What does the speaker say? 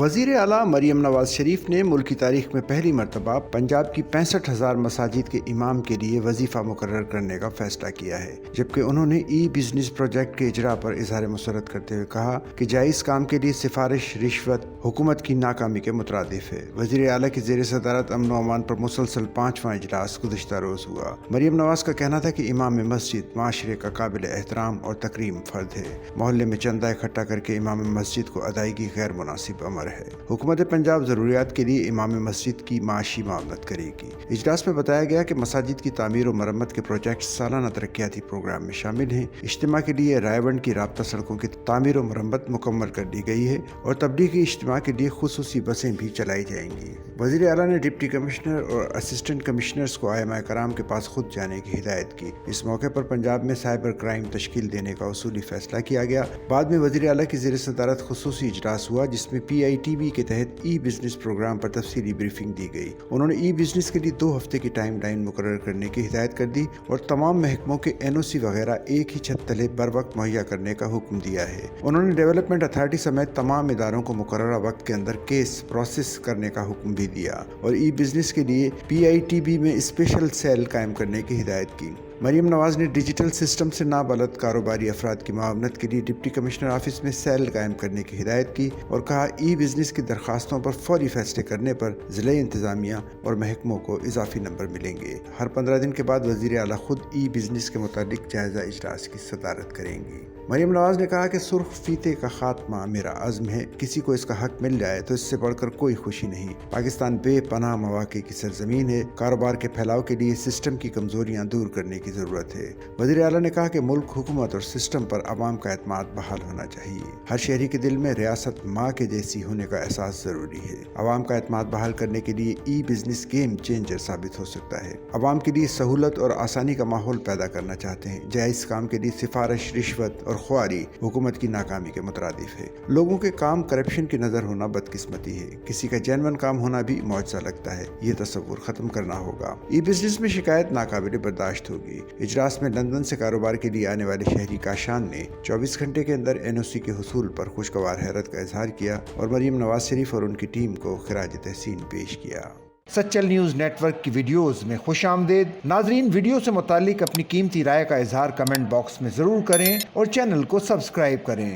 وزیر اعلیٰ مریم نواز شریف نے ملک کی تاریخ میں پہلی مرتبہ پنجاب کی 65,000 مساجد کے امام کے لیے وظیفہ مقرر کرنے کا فیصلہ کیا ہے، جبکہ انہوں نے ای بزنس پروجیکٹ کے اجراء پر اظہار مسرت کرتے ہوئے کہا کہ جائز کام کے لیے سفارش رشوت حکومت کی ناکامی کے مترادف ہے۔ وزیر اعلیٰ کی زیر صدارت امن و امان پر مسلسل 5واں اجلاس گزشتہ روز ہوا۔ مریم نواز کا کہنا تھا کہ امام مسجد معاشرے کا قابل احترام اور تکریم فرد ہے۔ محلے میں چندہ اکٹھا کر کے امام مسجد کو ادائیگی غیر مناسب امر ہے۔ حکومت پنجاب ضروریات کے لیے امام مسجد کی معاشی معاونت کرے گی۔ اجلاس میں بتایا گیا کہ مساجد کی تعمیر و مرمت کے پروجیکٹ سالانہ ترقیاتی پروگرام میں شامل ہیں۔ اجتماع کے لیے رائے ونڈ کی رابطہ سڑکوں کی تعمیر و مرمت مکمل کر دی گئی ہے اور تبلیغی اجتماع کے لیے خصوصی بسیں بھی چلائی جائیں گی۔ وزیر اعلیٰ نے ڈپٹی کمشنر اور اسسٹنٹ کمشنرز کو ائمہ کرام کے پاس خود جانے کی ہدایت کی۔ اس موقع پر پنجاب میں سائبر کرائم تشکیل دینے کا اصولی فیصلہ کیا گیا۔ بعد میں وزیر اعلیٰ کی زیر صدارت خصوصی اجلاس ہوا جس میں PITB کے تحت ای بزنس پروگرام پر تفصیلی بریفنگ دی گئی۔ انہوں نے ای بزنس کے لیے 2 ہفتے کی ٹائم لائن مقرر کرنے کی ہدایت کر دی اور تمام محکموں کے NOC وغیرہ ایک ہی چھت تلے بر وقت مہیا کرنے کا حکم دیا ہے۔ انہوں نے ڈیولپمنٹ اتھارٹی سمیت تمام اداروں کو مقررہ وقت کے اندر کیس پروسیس کرنے کا حکم بھی دیا اور ای بزنس کے لیے PITB میں اسپیشل سیل قائم کرنے کی ہدایت کی۔ مریم نواز نے ڈیجیٹل سسٹم سے نابلد کاروباری افراد کی معاونت کے لیے ڈپٹی کمشنر آفس میں سیل قائم کرنے کی ہدایت کی اور کہا ای بزنس کی درخواستوں پر فوری فیصلے کرنے پر ضلعی انتظامیہ اور محکموں کو اضافی نمبر ملیں گے۔ ہر 15 دن کے بعد وزیر اعلیٰ خود ای بزنس کے متعلق جائزہ اجلاس کی صدارت کریں گی۔ مریم نواز نے کہا کہ سرخ فیتے کا خاتمہ میرا عزم ہے، کسی کو اس کا حق مل جائے تو اس سے بڑھ کر کوئی خوشی نہیں۔ پاکستان بے پناہ مواقع کی سرزمین ہے، کاروبار کے پھیلاؤ کے لیے سسٹم کی کمزوریاں دور کرنے کی ضرورت ہے۔ وزیر اعلیٰ نے کہا کہ ملک، حکومت اور سسٹم پر عوام کا اعتماد بحال ہونا چاہیے۔ ہر شہری کے دل میں ریاست ماں کے جیسی ہونے کا احساس ضروری ہے۔ عوام کا اعتماد بحال کرنے کے لیے ای بزنس گیم چینجر ثابت ہو سکتا ہے۔ عوام کے لیے سہولت اور آسانی کا ماحول پیدا کرنا چاہتے ہیں۔ جائز کام کے لیے سفارش رشوت اور خواری حکومت کی ناکامی کے مترادف ہے۔ لوگوں کے کام کرپشن کی نظر ہونا بدقسمتی ہے، کسی کا جینون کام ہونا بھی معجزہ لگتا ہے۔ یہ تصور ختم کرنا ہوگا۔ ای بزنس میں شکایت ناقابل برداشت ہوگی۔ اجلاس میں لندن سے کاروبار کے لیے آنے والے شہری کاشان نے 24 گھنٹے کے اندر NOC کے حصول پر خوشگوار حیرت کا اظہار کیا اور مریم نواز شریف اور ان کی ٹیم کو خراج تحسین پیش کیا۔ سچل نیوز نیٹ ورک کی ویڈیوز میں خوش آمدید۔ ناظرین، ویڈیو سے متعلق اپنی قیمتی رائے کا اظہار کمنٹ باکس میں ضرور کریں اور چینل کو سبسکرائب کریں۔